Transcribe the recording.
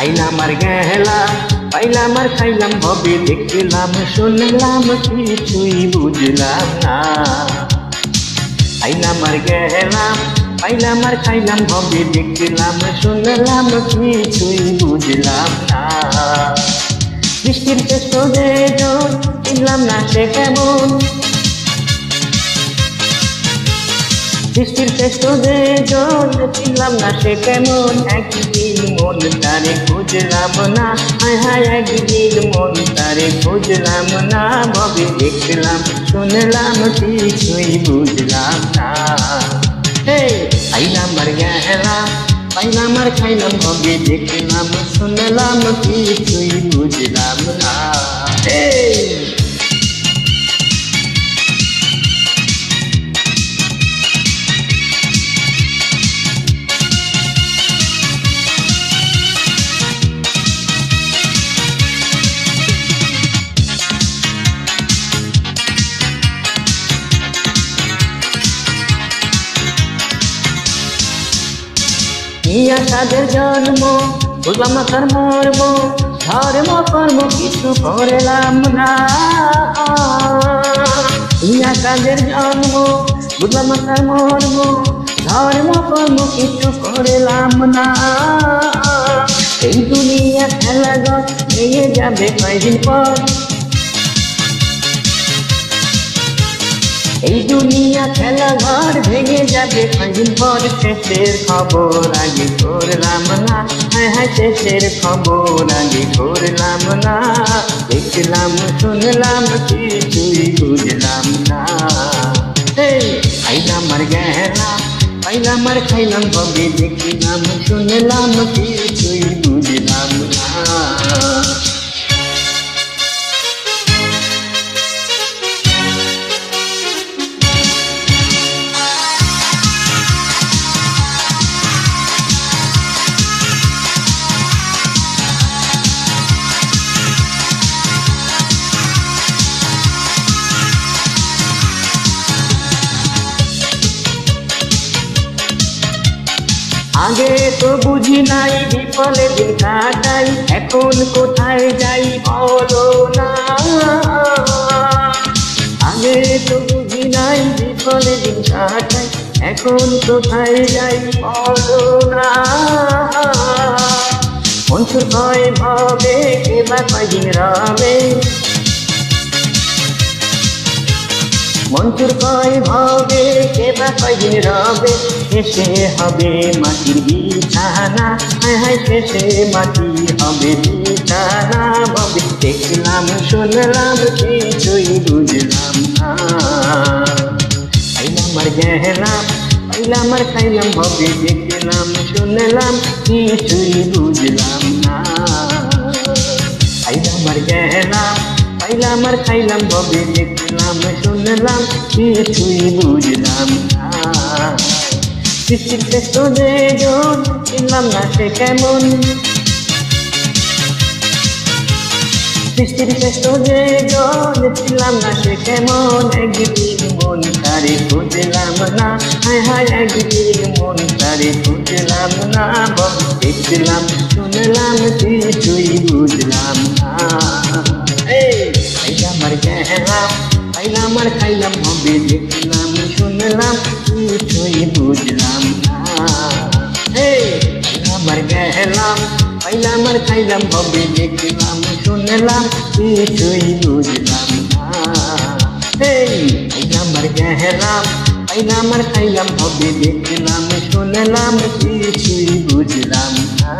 আইলাম আর গেলাম, পাইলাম আর খাইলাম, ভবে দেখলাম শুনলাম কিছুই বুঝলাম না। আইলাম আর গেলাম, পাইলাম আর খাইলাম, ভবে দেখলাম শুনলাম কিছুই বুঝলাম না। বৃষ্টির চেষ্ট যে চিনলাম না সে কেমন, বৃষ্টির চেষ্ট যে চিনলাম না সে কেমন। একদিন মন তারে খুঁজলাম না, হায় হায় একদিন মন তারে খুঁজলাম না। ভবে দেখলাম শুনলাম কিছুই বুঝলাম না। আইলাম আর গেলাম, পাইলাম আর খাইলাম, ভবে দেখলাম শুনলাম কিছুই বুঝলাম না। ইয়া তাদের জন্ম, বুঝলাম না তার মর্ম, ধর্ম কর্ম কিছু করলাম না। ইয়া তাদের জন্ম, বুঝলাম না তার মর্ম, ধর্ম কর্ম কিছু করলাম না। এই দুনিয়া খেলা ঘর ভেঙে যাবে কয়দিন পর, এই দুনিয়া খেলা ঘর ভেঙে যাবে কয়দিন পর। শেষের খবর আগে করলাম না, হায় হায় শেষের খবর আগে করলাম না। দেখলাম শুনলাম কিছুই বুঝলাম না। আইলাম আর গেলাম, পাইলাম আর খাইলাম, ভবে দেখলাম শুনলাম কিছুই বুঝলাম না। আগে তো বুঝি নাই বিফলে দিন কাটাই, এখন কোথায় যাই বলো না। আগে তো বুঝি নাই বিফলে দিন কাটাই, এখন কোথায় যাই বলো না। মনসুর ভয় ভাবে এবার কয়দিন রবে, মনসুর ভয় ভাবে এবার কয়দিন রবে। শেষে হবে মাটির বিছানা, হায় হায় শেষে মাটি হবে বিছানা। ভবে দেখলাম শুনলাম কিছুই বুঝলাম না। আইলাম আর গেলাম, পাইলাম আর খাইলাম, ভবে দেখলাম শুনলাম কিছুই বুঝলাম না। আইলাম আর গেলাম, পাইলাম আর খাইলাম, ভবে দেখলাম শুনলাম কিছুই বুঝলাম না। সৃষ্টির শ্রেষ্ঠ যে চিনলাম না সে কেমন, সৃষ্টির শ্রেষ্ঠ যে চিনলাম না সে কেমন। একদিন মন তারে খুঁজলাম না, হায় হায় একদিন মন তারে খুঁজলাম না। ভবে দেখলাম শুনলাম কিছুই বুঝলাম না। আইলাম আর গেলাম, পাইলাম আর খাইলাম, ভবে দেখলাম শুনলাম কিছুই বুঝলাম না। আইলাম আর গেলাম, পাইলাম আর খাইলাম, ভবে দেখলাম শুনলাম কিছুই বুঝলাম না। আইলাম আর গেলাম, পাইলাম আর খাইলাম, ভবে দেখলাম শুনলাম কিছুই বুঝলাম না।